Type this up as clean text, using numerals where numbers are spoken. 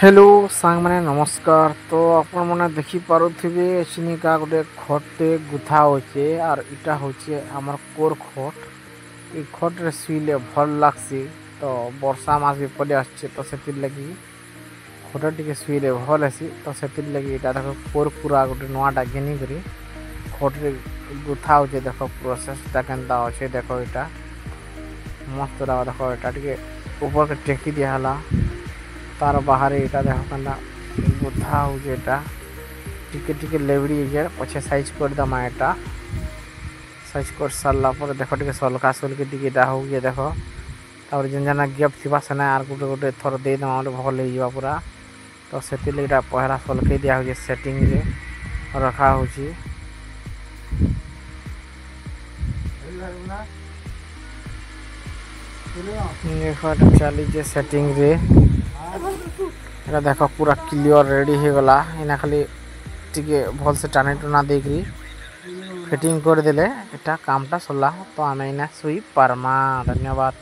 Hello सांग मैंने नमस्कार। तो आपण मैंने देखी पारुथिबे चिनिका गोटे खटे गुथा होचे और इटा होचे हमर कोर खट। ई खट रे सुइले भल लागसी। तो वर्षा मास भी पड़े आछे तो सेतिर लगी खट टिके सुइले भल आसी। तो सेतिर लगी इटा देखो कोर पूरा गोटे नवाटा घेनी करी खट रे गुथा होचे। देखो प्रोसेस ता केनता होचे देखो इटा मस्त लागा। देखो इटा टिके ऊपर के टेकी दिया हला तार बाहर एटा देखो कना गुथा हो जेटा टिके टिके लेवड़ी जे पछे साइज कर दमा एटा साइज कर सारला पर देखो टिके सलका सलके टिके दा हो जे देखो तार जन जना गैप थिबा सना आर गुटे गुटे थर दे दमा भल हे जिवा पूरा। तो सेति लेटा पहला सलके दिया हो जे सेटिंग रे रखा हो छी। देखो चली जे सेटिंग रे एटा देखो पूरा क्लियर रेडी हो गला। इना खाली टिके भल से टाने टुना देकरी फिटिंग कर देले एटा कामटा सरला। तो आमे इना सुई पारमा। धन्यवाद।